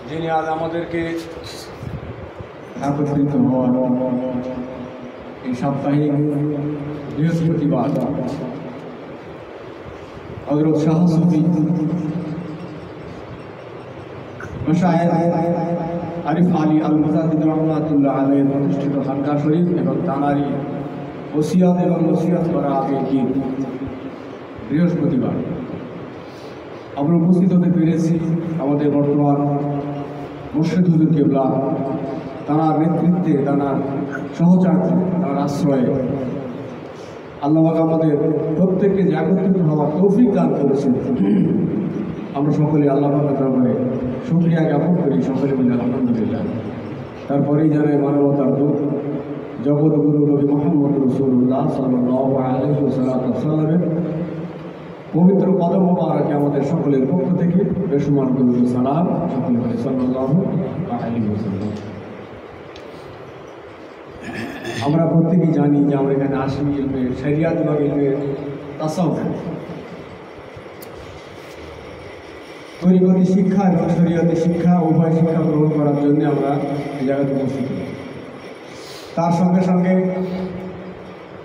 যিনি আজ আমাদেরকে একত্রিত হওয়ার এই সাপ্তাহিক বৃহস্পতিবার হযরত শাহ সুফি মাশায়েখ আরিফ আলী আল মুজাদ্দিদ রাহমাতুল্লাহ আলাইহি প্রতিষ্ঠিত খানকা শরীফ এবং তানারি ওসিয়াত এবং ওসিয়াত করা আগের দিন বৃহস্পতিবার আমরা উপস্থিত হতে পেরেছি আমাদের বর্তমান মুর্শিদ হুজুর কেবলা তাঁর নেতৃত্বে, তাঁর সহচার্য, তাঁর আশ্রয়ে আল্লাহ আমাদের প্রত্যেককে জাগরিত হওয়ার তৌফিক দান করেছেন। আমরা সকলে আল্লাহ দরবারে শুকরিয়া জ্ঞাপন করি, সকলে মিলে আলহামদুলিল্লাহ। তারপরেই জানাই মানবতার দূত জগৎগুরু নবী মুহাম্মদ রাসূলুল্লাহ সাল্লাল্লাহু আলাইহি ওয়াসাল্লামের পবিত্র কদম মোবারকে আমাদের সকলের পক্ষ থেকে বেশুমার দরুদ ও সালাম সকলে বলে সাল্লাল্লাহু আলাইহি ওয়াসাল্লাম। আমরা প্রত্যেকেই জানি যে আমরা এখানে আসি ইলমে শরিয়াত এবং ইলমে তাসাউফ, তরিকতি শিক্ষা এবং শরিয়তি শিক্ষা উভয় শিক্ষা গ্রহণ করার জন্য আমরা এই জায়গাতে উপস্থিত। তার সঙ্গে সঙ্গে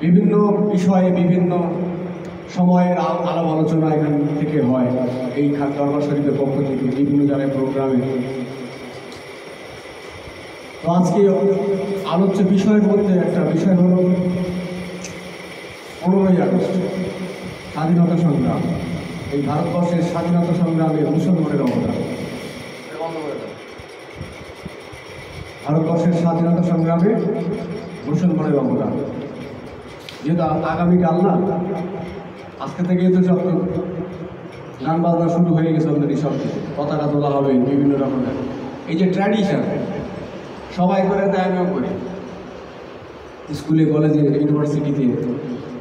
বিভিন্ন বিষয়ে বিভিন্ন সময়ের আলাপ আলোচনা এখান থেকে হয়। এই দরবার শরীফের পক্ষ থেকে বিভিন্ন জায়গায় প্রোগ্রামে। তো আজকে আলোচ্য বিষয়ের মধ্যে একটা বিষয় হল 15ই আগস্ট স্বাধীনতা সংগ্রাম। এই ভারতবর্ষের স্বাধীনতা সংগ্রামে মুসলমানের অবদান। ভারতবর্ষের স্বাধীনতা সংগ্রামে মুসলমানের অবদান। যেহেতু আগামীকাল না, আজকে থেকে তো সব গান বাজনা শুরু হয়ে গেছে অলরেডি, সব পতাকা তোলা হবে বিভিন্ন রকমের। এই যে ট্র্যাডিশন সবাই করে দেয়, আমিও করি। স্কুলে কলেজে ইউনিভার্সিটিতে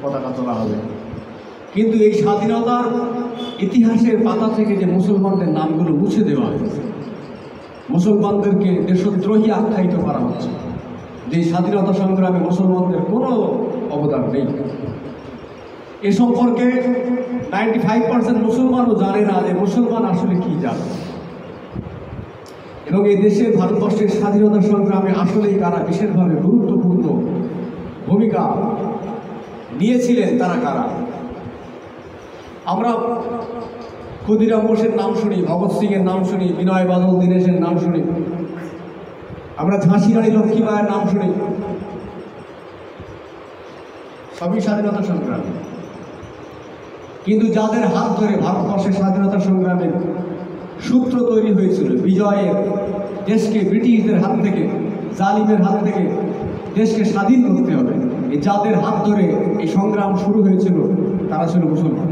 পতাকা তোলা হবে, কিন্তু এই স্বাধীনতার ইতিহাসের পাতা থেকে যে মুসলমানদের নামগুলো মুছে দেওয়া হয়েছে, মুসলমানদেরকে দেশদ্রোহী আখ্যায়িত করা হচ্ছে, যে স্বাধীনতা সংগ্রামে মুসলমানদের কোনো অবদান নেই। এ সম্পর্কে 95% মুসলমানও জানে না যে মুসলমান আসলে কি জানে, এবং এই দেশে ভারতবর্ষের স্বাধীনতা সংগ্রামে আসলেই কারা বিশেষভাবে গুরুত্বপূর্ণ ভূমিকা নিয়েছিলেন, তারা কারা। আমরা ক্ষুদিরাম বোসের নাম শুনি, ভগৎ সিংয়ের নাম শুনি, বিনয় বাদল দীনেশের নাম শুনি, আমরা ঝাঁসি রানী লক্ষ্মীবাইয়ের নাম শুনি, সবই স্বাধীনতা সংগ্রাম। কিন্তু যাদের হাত ধরে ভারতবর্ষের স্বাধীনতা সংগ্রামের সূত্র তৈরি হয়েছিল, বিজয়ের, দেশকে ব্রিটিশদের হাত থেকে, জালিমের হাত থেকে দেশকে স্বাধীন করতে হবে, এই যাদের হাত ধরে এই সংগ্রাম শুরু হয়েছিল, তারা ছিল মুসলমান।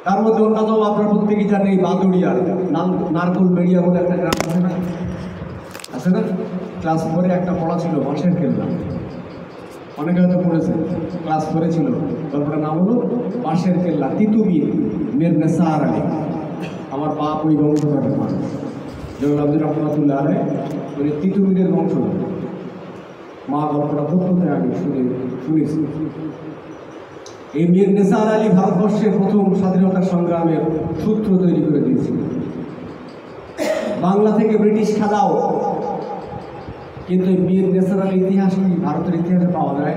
তার মধ্যে অন্যতম আপনার প্রত্যেকেই জানেন এই বাদুড়িয়ার নারকুল বেড়িয়া বলে একটা গ্রাম আছে না, ক্লাস 4-এ একটা পড়া ছিল বাঁশের কেল্লা, অনেকে হয়তো পড়েছে, ক্লাস 4-এ ছিল। তারপরে নাম হলো বাঁশের কেল্লা, তিতুমির মের নেসার আলী। আমার বাপ ওই বংশধরের মানুষ, জগল আব্দুর রহমাতুল্লাহ আলাই, উনি তিতুমিরের বংশধর। মা গল্পটা প্রত্যেক আগে শুনেছি। এই মীর নিসার আলী ভারতবর্ষের প্রথম স্বাধীনতা সংগ্রামের সূত্র তৈরি করে দিয়েছিল। বাংলা থেকে ব্রিটিশ খেলাও, কিন্তু এই মীর নিসার আলী ইতিহাস কি ভারতের ইতিহাসে পাওয়া যায়?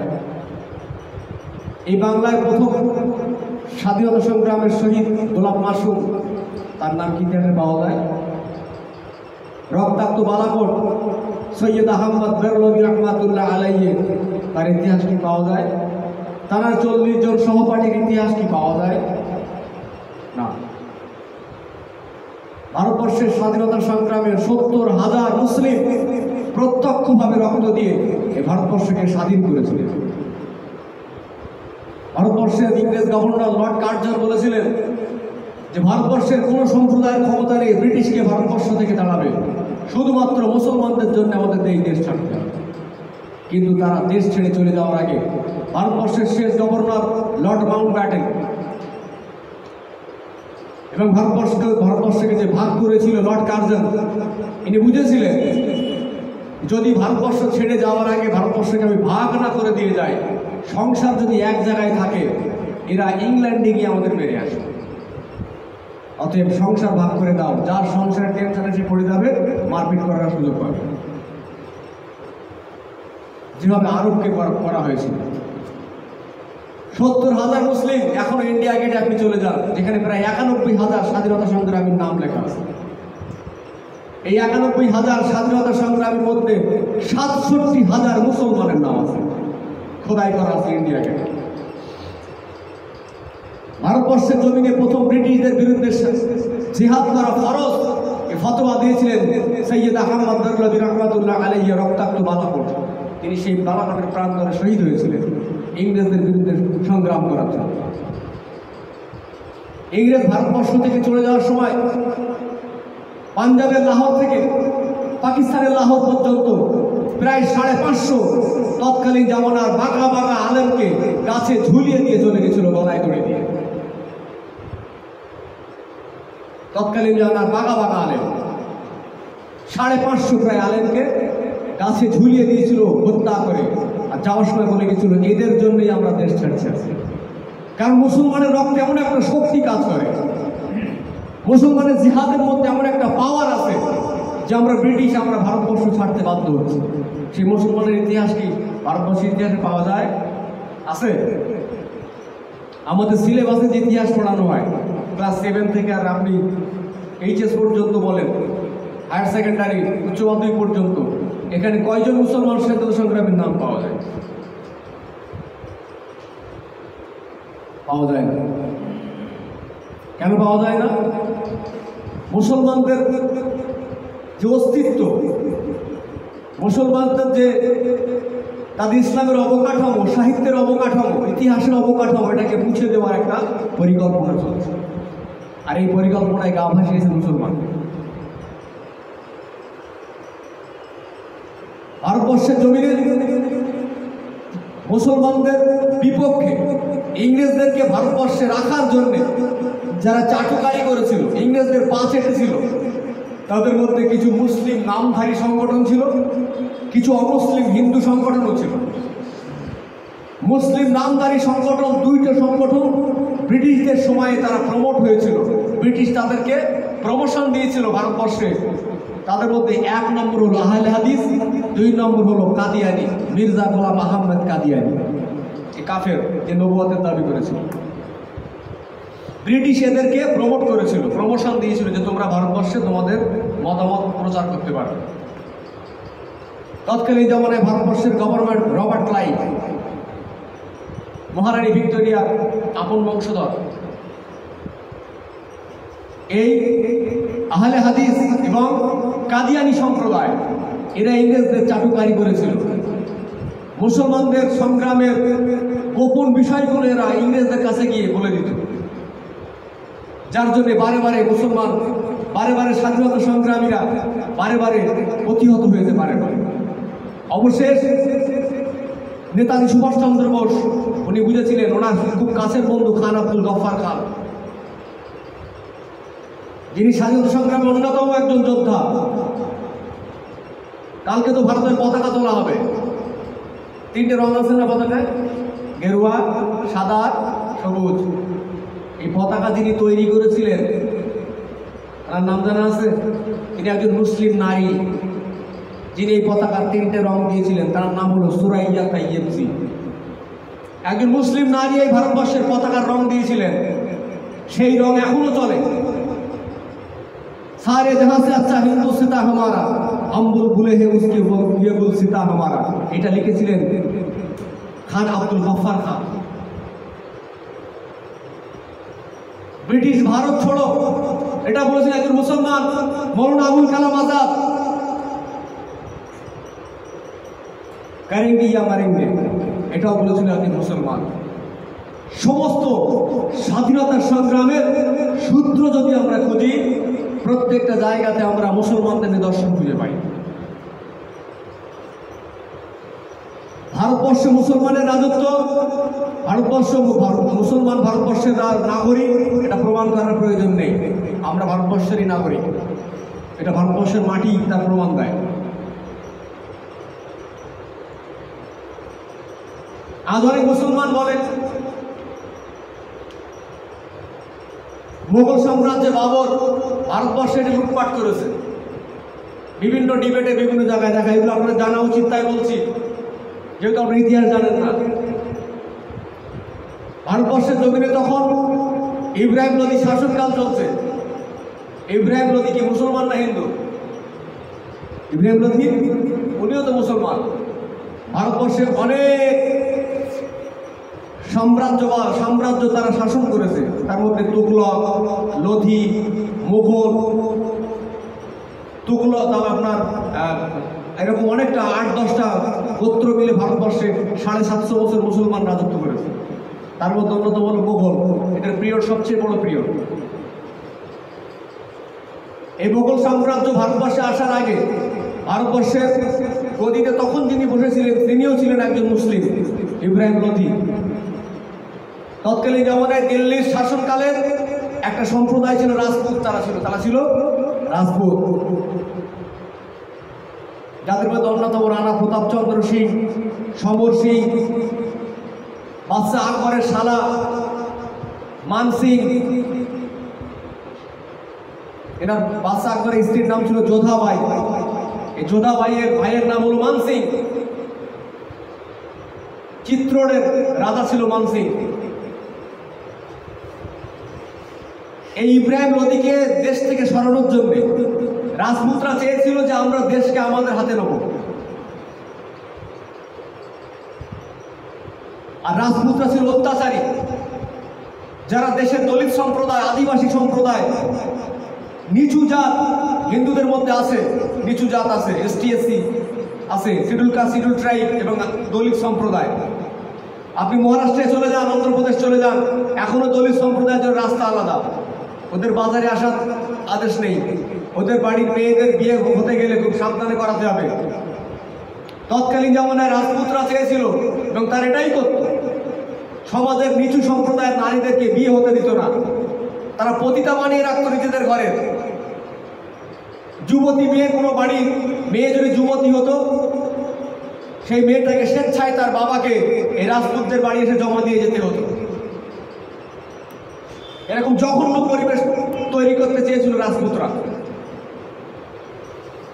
এই বাংলায় প্রথম স্বাধীনতা সংগ্রামের শহীদ গোলাম মাসুম, তার নাম কি ইতিহাসে পাওয়া যায়? রক্তাক্ত বালাকোট সৈয়দ আহমদ বেরলভী রহমাতুল্লাহ আলাইহি, তার ইতিহাস কি পাওয়া যায়? তার 40 জন সহপাঠীর ইতিহাস কি পাওয়া যায়? না। ভারতবর্ষের স্বাধীনতা সংগ্রামে 70,000 মুসলিম প্রত্যক্ষভাবে রক্ত দিয়ে এই ভারতবর্ষকে স্বাধীন করেছিলেন। ভারতবর্ষের ইংরেজ গভর্নর লর্ড কার্জন বলেছিলেন যে ভারতবর্ষের কোন সম্প্রদায়ের ক্ষমতা নেই ব্রিটিশকে ভারতবর্ষ থেকে দাঁড়াবে, শুধুমাত্র মুসলমানদের জন্য আমাদের এই দেশ ছাড়তে হবে। কিন্তু তারা দেশ ছেড়ে চলে যাওয়ার আগে ভারতবর্ষের শেষ গভর্নর লর্ড মাউন্টব্যাটেন এবং ভারতবর্ষকে যে ভাগ করেছিল লর্ড কার্জন, ইনি বুঝেছিলেন যদি ভারতবর্ষ ছেড়ে যাওয়ার আগে ভারতবর্ষকে আমি ভাগ না করে দিয়ে যাই, সংসার যদি এক জায়গায় থাকে এরা ইংল্যান্ডে গিয়ে আমাদের মেরে আসে। অতএব সংসার ভাগ করে দাও, যার সংসারের টেনশনে সে পড়ে যাবে, মারপিট করার সুযোগ পাবে, যেভাবে আরবকে করা হয়েছিল। 70,000 মুসলিম এখনো ইন্ডিয়া গেটে আপনি চলে যান, যেখানে প্রায় 91,000 স্বাধীনতা সংগ্রামীর নাম লেখা আছে। এই 91,000 স্বাধীনতা সংগ্রামীর মধ্যে 67,000 মুসলমানের নাম আছে, খোদাই করা আছে ইন্ডিয়া গেটে। ভারতবর্ষের জমিনে প্রথম ব্রিটিশদের বিরুদ্ধে জিহাদ করা ফরজ এই ফতোয়া দিয়েছিলেন সৈয়দ আহমদ বেরলভী রহমাতুল্লাহ আলাইহি রক্তাক্ত বালাকোট। তিনি সেই বালাকোটের প্রান্তরে শহীদ হয়েছিলেন ইংরেজদের বিরুদ্ধে সংগ্রাম করার জন্য। ইংরেজ ভারতবর্ষ থেকে চলে যাওয়ার সময় পাঞ্জাবের লাহোর থেকে পাকিস্তানের লাহোর পর্যন্ত প্রায় 550 তৎকালীন জামানার বাঁকা বাঁকা আলেমকে গাছে ঝুলিয়ে দিয়ে চলে গেছিল, গলায় দড়ি দিয়ে। তৎকালীন জামানার বাঁকা বাঁকা আলেম 550 প্রায় আলেমকে গাছে ঝুলিয়ে দিয়েছিল হত্যা করে, আর যাওয়ার সময় বলে গেছিল এদের জন্যই আমরা দেশ ছাড়ছি। কারণ মুসলমানের রক্তে এমন একটা শক্তি কাজ করে, মুসলমানের জিহাদের মধ্যে এমন একটা পাওয়ার আছে যে আমরা ভারতবর্ষ ছাড়তে বাধ্য হচ্ছি। সেই মুসলমানের ইতিহাস কি ভারতবর্ষের ইতিহাসে পাওয়া যায়? আছে। আমাদের সিলেবাসে যে ইতিহাস পড়ানো হয় ক্লাস 7 থেকে আর আপনি এইচএস পর্যন্ত বলেন, হায়ার সেকেন্ডারি উচ্চ মাধ্যমিক পর্যন্ত, এখানে কয়জন মুসলমান স্বাধীনতা সংগ্রামের নাম পাওয়া যায়? পাওয়া যায় না। কেন পাওয়া যায় না? মুসলমানদের যে অস্তিত্ব, মুসলমানদের যে তাদের ইসলামের অবকাঠামো, সাহিত্যের অবকাঠামো, ইতিহাসের অবকাঠামো, এটাকে মুছে দেওয়ার একটা পরিকল্পনা চলছে। আর এই পরিকল্পনায় গা ভাসিয়েছে মুসলমান। ভারতবর্ষের জমিনে মুসলমানদের বিপক্ষে ইংরেজদেরকে ভারতবর্ষে রাখার জন্য যারা চাটুকারি করেছিল, ইংরেজদের পা চেটেছিল, তাদের মধ্যে কিছু মুসলিম নামধারী সংগঠন ছিল, কিছু অমুসলিম হিন্দু সংগঠনও ছিল। মুসলিম নামধারী সংগঠন 2টা সংগঠন ব্রিটিশদের সময়ে তারা প্রমোট হয়েছিল, ব্রিটিশ তাদেরকে প্রমোশন দিয়েছিল ভারতবর্ষে। তাদের মধ্যে 1 নম্বর হলো আহলে হাদিস, 2 নম্বর হলো কাদিয়ানি, মির্জা গোলাম আহমদ কাদিয়ানি, এই কাফের যে নবুয়তের দাবি করেছিল। ব্রিটিশ এদেরকে প্রমোট করেছিল, প্রমোশন দিয়েছিল যে তোমরা ভারতবর্ষে তোমাদের মতামত প্রচার করতে পারবে। তৎকালীন জামানায় ভারতবর্ষের গভর্নমেন্ট রবার্ট ক্লাইভ, মহারানী ভিক্টোরিয়ার আপন বংশধর, এই আহলে হাদিস এবং কাদিয়ানি সম্প্রদায় এরা ইংরেজদের চাটুকারি করেছিল। মুসলমানদের সংগ্রামের গোপন বিষয়গুলো এরা ইংরেজদের কাছে গিয়ে বলে দিত, যার জন্য বারে বারে স্বাধীনতা সংগ্রামীরা বারে প্রতিহত হয়েছে। অবশেষ নেতাজি সুভাষচন্দ্র বোস উনি বুঝেছিলেন, ওনার খুব কাছের বন্ধু খান আব্দুল গফফার খান, যিনি স্বাধীনতা সংগ্রামের অন্যতম একজন যোদ্ধা। কালকে তো ভারতের পতাকা তোলা হবে, 3টে রং আছে না পতাকায়, গেরুয়া, সাদা, সবুজ। এই পতাকা যিনি তৈরি করেছিলেন তার নাম জানা আছে? তিনি একজন মুসলিম নারী, যিনি এই পতাকার 3টে রং দিয়েছিলেন। তার নাম হলো সুরাইয়া তাইয়েবজি। একজন মুসলিম নারী এই ভারতবর্ষের পতাকার রং দিয়েছিলেন। সেই রং এখনো চলে। सारे जहां से अच्छा हिंदू सीता हमारा, हम बुलबुले हैं उसकी वो ये बुल सीता हमारा। এটা লিখেছিলেন খান আব্দুল গফফার খান। ব্রিটিশ ভারত ছোড়ো এটা বলেছেন একজন মুসলমান, মৌলানা আবুল কালাম আজাদ। करेंगे या मरेंगे এটাও বলেছেন একজন মুসলমান। সমস্ত স্বাধীনতার সংগ্রামের সূত্র যদি আমরা খুঁজি, প্রত্যেকটা জায়গাতে আমরা মুসলমানদের নিদর্শন খুঁজে পাই। ভারতবর্ষে মুসলমানের রাজত্ব, মুসলমান ভারতবর্ষের নাগরিক, এটা প্রমাণ করার প্রয়োজন নেই। আমরা ভারতবর্ষেরই নাগরিক, এটা ভারতবর্ষের মাটি তার প্রমাণ দেয়। আজ অনেক মুসলমান বলেন মুঘল সাম্রাজ্যে বাবর ভারতবর্ষে লুটপাট করেছে। বিভিন্ন ডিবেটে বিভিন্ন জায়গায় দেখা, এগুলো আপনাদের জানা উচিত, তাই বলছি, যেহেতু আপনি ইতিহাস জানেন না। ভারতবর্ষের জমিনে তখন ইব্রাহিম লোদি শাসনকাল চলছে। ইব্রাহিম লোদি কি মুসলমান না হিন্দু? ইব্রাহিম লোদি উনিও তো মুসলমান। ভারতবর্ষের অনেক সাম্রাজ্য তারা শাসন করেছে, তার মধ্যে তুগলক, লোধি, মুঘল, তুগলক, তারপর আপনার এরকম অনেকটা 8-10টা গোত্র মিলে ভারতবর্ষে 750 বছর মুসলমান রাজত্ব করেছে। তার মধ্যে অন্যতম হল মুঘল। এটার পিরিয়ড সবচেয়ে বড় পিরিয়ড। এই মুঘল সাম্রাজ্য ভারতবর্ষে আসার আগে ভারতবর্ষের গদিতে তখন যিনি বসেছিলেন তিনিও ছিলেন একজন মুসলিম, ইব্রাহিম লোধি। তৎকালীন জমানায় দিল্লির শাসনকালের একটা সম্প্রদায় ছিল রাজপুত। তারা ছিল রাজপুত, যাদের মধ্যে অন্যতম রানা প্রতাপচন্দ্র সিং, সমর সিং, বাদশাহ আকবরের শালা মান সিং। এনার বাদশাহ আকবরের স্ত্রীর নাম ছিল যোধাবাই। এই যোধাবাইয়ের ভাইয়ের নাম হল মান সিং। চিত্রোড়ের রাজা ছিল মান সিং। এই ইব্রাহিম লোদিকে দেশ থেকে সরানোর জন্য রাজপুতরা চেয়েছিল যে আমরা দেশকে আমাদের হাতে নেব। আর রাজপুতরা ছিল অত্যাচারী, যারা দেশের দলিত সম্প্রদায়, আদিবাসী সম্প্রদায়, নিচু জাত হিন্দুদের মধ্যে আছে, নিচু জাত আছে, ST/SC আছে, শিডিউল কাস্ট, শিডিউল ট্রাইব এবং দলিত সম্প্রদায়। আপনি মহারাষ্ট্রে চলে যান, অন্ধ্রপ্রদেশ চলে যান, এখনো দলিত সম্প্রদায়ের জন্য রাস্তা আলাদা। ওদের বাজারে আসার আদেশ নেই। ওদের বাড়ির মেয়েদের বিয়ে হতে গেলে খুব সাবধানে করাতে হবে। তৎকালীন জমানায় রাজপুতরা চেয়েছিল এবং তার এটাই করত, সমাজের নিচু সম্প্রদায়ের নারীদেরকে বিয়ে হতে দিত না। তারা পতিতা বানিয়ে রাখতো নিজেদের ঘরে। যুবতী মেয়ে, কোনো বাড়ির মেয়ে যদি যুবতী হতো, সেই মেয়েটাকে স্বেচ্ছায় তার বাবাকে এই রাজপুতদের বাড়ি এসে জমা দিয়ে যেতে হতো। এরকম জঘন্য পরিবেশ তৈরি করতে চেয়েছিল রাজপুতরা।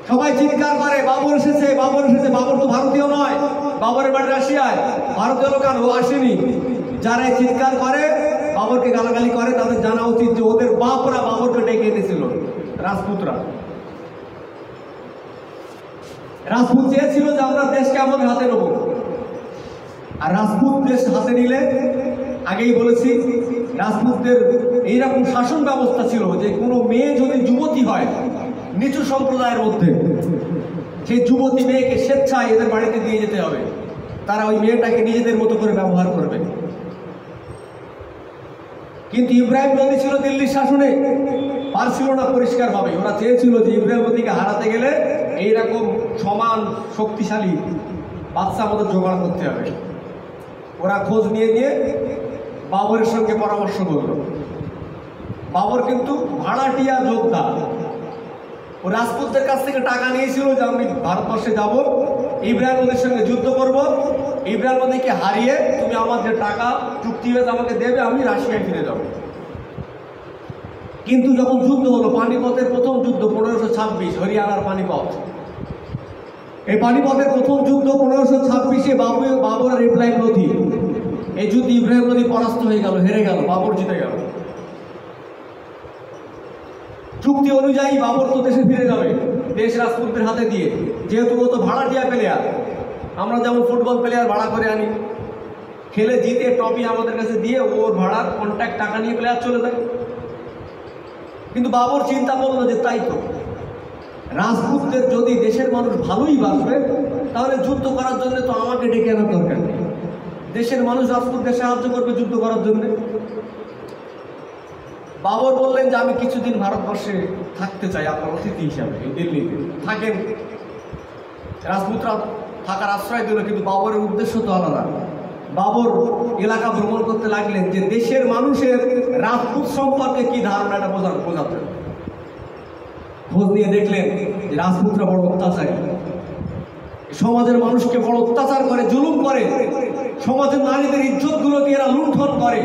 সবাই চিৎকার করে বাবর এসেছে, বাবর এসেছে। বাবর তো ভারতীয় নয়, বাবরের বাড়ি রাশিয়ায়। ভারতীয় লোক আর ও আসেনি। যারা চিৎকার করে, বাবরকে গালাগালি করে, তাদের জানা উচিত যে ওদের বাপরা বাবরকে ডেকে এনেছিল। রাজপুতরা, রাজপুত চেয়েছিল যে আমরা দেশকে আমাদের হাতে নেব। আর রাজপুত দেশ হাতে নিলে, আগেই বলেছি, রাজপুতদের এইরকম শাসন ব্যবস্থা ছিল যে কোনো মেয়ে যদি যুবতী হয় নিচু সম্প্রদায়ের মধ্যে, সেই যুবতী মেয়েকে স্বেচ্ছায় এদের বাড়িতে দিয়ে যেতে হবে। তারা ওই মেয়েটাকে নিজেদের মতো করে ব্যবহার করবে। কিন্তু ইব্রাহিম লোদি ছিল দিল্লির শাসনে, পারছিল না পরিষ্কারভাবে। ওরা চেয়েছিল যে ইব্রাহিম লোদিকে হারাতে গেলে এইরকম সমান শক্তিশালী বাদশা আমাদের জোগাড় করতে হবে। ওরা খোঁজ নিয়ে বাবরের সঙ্গে পরামর্শ করল। বাবর কিন্তু ভাড়াটিয়া যোদ্ধা। ও রাজপুতদের কাছ থেকে টাকা নিয়েছিল যে আমি ভারতবর্ষে যাব, ইব্রাহিম লোদির সঙ্গে যুদ্ধ করব, ইব্রাহিম লোদিকে হারিয়ে তুমি আমার যে টাকা চুক্তি হয়েছে আমাকে দেবে, আমি রাশিয়ায় ফিরে যাব। কিন্তু যখন যুদ্ধ হলো, পানিপথের প্রথম যুদ্ধ 1526, হরিয়ানার পানিপথ, এই পানিপথের প্রথম যুদ্ধ 1526-এ বাবর আর ইব্রাহিম লোদি, এই যুদ্ধে ইব্রাহিম লোদি পরাস্ত হয়ে গেল, হেরে গেল, বাবর জিতে গেল। চুক্তি অনুযায়ী বাবর তো দেশে ফিরে যাবে, দেশ রাজপুতদের হাতে দিয়ে, যেহেতু ও তো ভাড়াটিয়া প্লেয়ার। আমরা যেমন ফুটবল প্লেয়ার ভাড়া করে আনি, খেলে জিতে ট্রফি আমাদের কাছে দিয়ে ওর ভাড়ার কন্ট্যাক্ট টাকা নিয়ে প্লেয়ার চলে যায়। কিন্তু বাবর চিন্তা করলো যে তাই তো, রাজপুতদের যদি দেশের মানুষ ভালোই বাঁচবে, তাহলে যুদ্ধ করার জন্য তো আমাকে ডেকে আনার দরকার নেই, দেশের মানুষ রাজপুতদের সাহায্য করবে যুদ্ধ করার জন্য। বাবর বললেন যে আমি কিছুদিন ভারতবর্ষে থাকতে চাই আপনার অতিথি হিসাবে, দিল্লিতে থাকেন। রাজপুতরা থাকার আশ্রয় দিল, কিন্তু বাবরের উদ্দেশ্য তো আলাদা। বাবর এলাকা ভ্রমণ করতে লাগলেন যে দেশের মানুষের রাজপুত সম্পর্কে কি ধারণাটা বোঝাতে। খোঁজ নিয়ে দেখলেন যে রাজপুতরা বড় অত্যাচারী, সমাজের মানুষকে বড় অত্যাচার করে, জুলুম করে, সমাজের নারীদের ইজ্জতগুলোকে এরা লুণ্ঠন করে,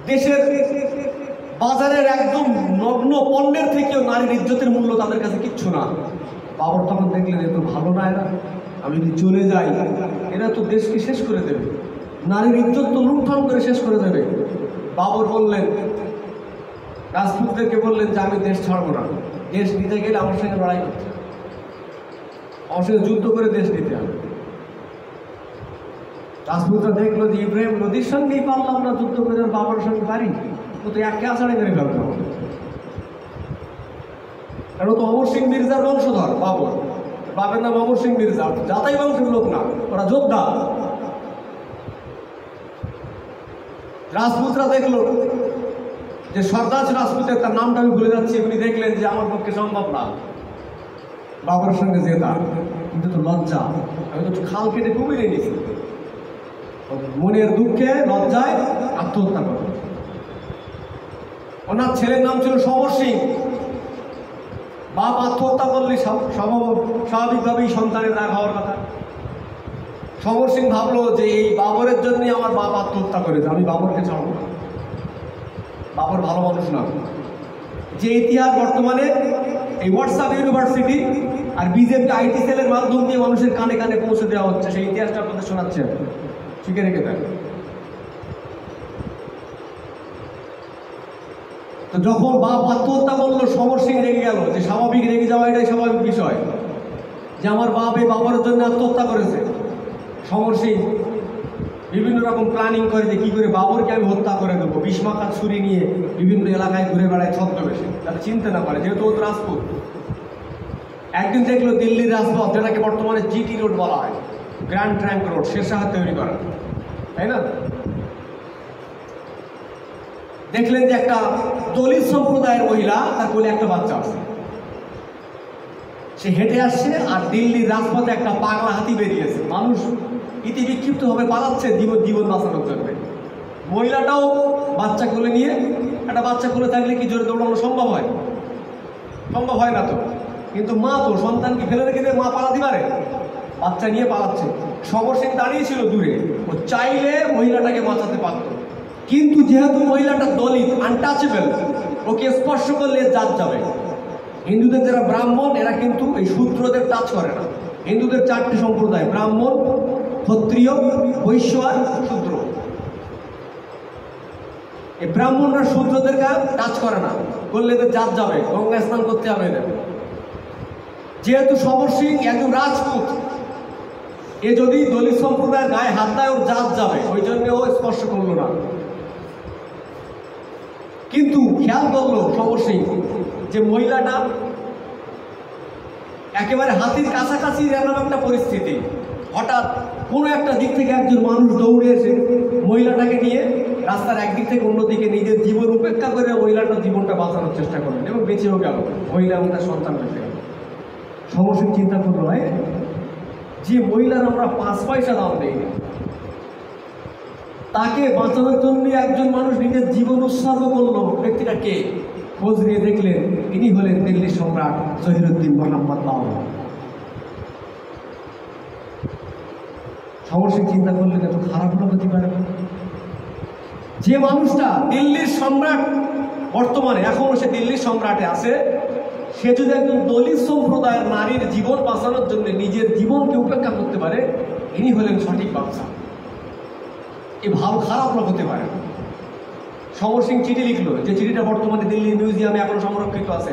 দেশের বাজারের একদম নগ্ন পণ্যের থেকেও নারীর ইজ্জতের মূল্য তাদের কাছে কিচ্ছু না। বাবর তখন দেখলেন এত ভালো না এরা, আমি যদি চলে যাই এরা তো দেশকে শেষ করে দেবে, নারীর ইজ্জত তো লুণ্ঠন করে শেষ করে দেবে। বাবর বললেন, রাজপুতদেরকে বললেন যে আমি দেশ ছাড়বো না, দেশ নিতে গেলে আমার সঙ্গে লড়াই করতে, আমার সঙ্গে যুদ্ধ করে দেশ নিতে হবে। রাজপুতরা দেখলো যে ইব্রাহিম লোদির সঙ্গেই পারলাম না যুদ্ধ করে, বাবরের সঙ্গে পারি, ও তো একে আষাঢ়ে মেরে ফেলতে হবে, কারণ তো অমর সিং মির্জার বংশধর বাবর, বাবের নাম অমর সিং মির্জা, যাতাই বংশের লোক না, ওরা যোদ্ধা। রাজপুতরা দেখলো যে সর্দার রাজপুতের, তার নামটা আমি ভুলে যাচ্ছি, উনি দেখলেন যে আমার পক্ষে সম্ভব না বাবরের সঙ্গে জেতা, কিন্তু তো লজ্জা, আমি তো খাল কেটে কুমিরে নিয়েছি, মনের দুঃখে লজ্জায় আত্মহত্যা করল। ওনার ছেলের নাম ছিল সমর সিং। বাপ আত্মহত্যা করলে স্বাভাবিকভাবেই সন্তানের রাগ হওয়ার কথা। সমর সিং ভাবলো যে এই বাবরের জন্যই আমার বাপ আত্মহত্যা করেছে, আমি বাবরকে ছাড়বো না, বাবর ভালো মানুষ না। যে ইতিহাস বর্তমানে এই হোয়াটসঅ্যাপ ইউনিভার্সিটি আর বিজেপি আইটি সেলের মাধ্যম দিয়ে মানুষের কানে কানে পৌঁছে দেওয়া হচ্ছে, সেই ইতিহাসটা আপনাদের শোনাচ্ছে, শিখে রেখে দেন। তো যখন বাপ আত্মহত্যা করলো, সমর সিং রেগে গেল, যে স্বাভাবিক রেগে যাওয়া এটাই স্বাভাবিক বিষয়, যে আমার বাপ এই বাবরের জন্য আত্মহত্যা করেছে। সমর সিং বিভিন্ন রকম প্ল্যানিং করে যে কি করে বাবরকে আমি হত্যা করে দেবো, বিষ্মাকা ছুরি নিয়ে বিভিন্ন এলাকায় ঘুরে বেড়ায় ছদ্মবেশে, যাতে চিনতে না পারে, যেহেতু ও রাজপুত। একদিন দেখলো দিল্লির রাজপথ, যেটাকে বর্তমানে জিটি রোড বলা হয়, গ্র্যান্ড ট্রাঙ্ক রোড, শেরশাহ তৈরি করা, তাই না? দেখলেন যে একটা দলিত সম্প্রদায়ের মহিলা, তার কোলে একটা বাচ্চা আছে, সে হেঁটে আসছে, আর দিল্লির রাজপথে একটা পাগলা হাতি বেরিয়েছে, মানুষ ইতি বিক্ষিপ্ত ভাবে পালাচ্ছে জীবন বাঁচানোর জন্য। মহিলাটাও বাচ্চা কোলে নিয়ে, একটা বাচ্চা কোলে থাকলে কি জোরে দৌড়ানো সম্ভব হয়? সম্ভব হয় না তো। কিন্তু মা তো সন্তানকে ফেলে রেখে দিয়ে মা পালাতে পারে, বাচ্চা নিয়ে পালাচ্ছে। সমর সিং দাঁড়িয়েছিল দূরে, ও চাইলে মহিলাটাকে বাঁচাতে পারত, কিন্তু যেহেতু মহিলাটা দলিত, আনটাচেবল, ওকে স্পর্শ করলে জাত যাবে। হিন্দুদের যারা ব্রাহ্মণ, এরা কিন্তু এই শূদ্রদের টাচ করে না। হিন্দুদের 4টি সম্প্রদায়, ব্রাহ্মণ, ক্ষত্রিয়, বৈশ্য আর শূদ্র। এই ব্রাহ্মণরা শূদ্রদেরকে টাচ করে না, করলে এদের জাত যাবে, গঙ্গা স্নান করতে হবে এদের। যেহেতু সমর সিং একজন রাজপুত, এ যদি দলিত সম্প্রদায়ের গায়ে হাত দেয় ওর জাত যাবে, ওই জন্য ও স্পর্শ করলো না। কিন্তু খেয়াল করলো সমর সিং যে মহিলাটা একেবারে হাতির কাছাকাছি এরকম একটা পরিস্থিতি, হঠাৎ কোনো একটা দিক থেকে একজন মানুষ দৌড়ে এসে মহিলাটাকে নিয়ে রাস্তার একদিক থেকে অন্যদিকে নিজের জীবন উপেক্ষা করে মহিলাটার জীবনটা বাঁচানোর চেষ্টা করলেন, এবং বেঁচেও গেল, মহিলা এবং তার সন্তান বেঁচে গেল। সমর সিং চিন্তা করলো, হয় যে মহিলার আমরা 5 পয়সা দাম দেই, তাকে বাঁচানোর জন্য একজন মানুষ নিজের জীবন উৎসর্গ করলো, ব্যক্তিটা কে? খোঁজ নিয়ে দেখলেন ইনি হলেন দিল্লির সম্রাট জহিরুদ্দিন মোহাম্মদ বাবর। সমর সিং চিন্তা করলেন এত খারাপ লোক হতে পারে না। যে মানুষটা দিল্লির সম্রাট, বর্তমানে এখনো সে দিল্লির সম্রাটে আছে, সে যদি একজন দলিত সম্প্রদায়ের নারীর জীবন বাঁচানোর জন্য নিজের জীবনকে উপেক্ষা করতে পারে, ইনি হলেন সঠিক বাদশা। এ ভালো খারাপ লোক হতে পারে। সমর সিং চিঠি লিখলো, যে চিঠিটা বর্তমানে দিল্লির মিউজিয়ামে এখনো সংরক্ষিত আছে।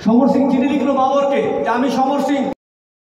সমর সিং চিঠি লিখলো বাবরকে যে আমি সমর সিং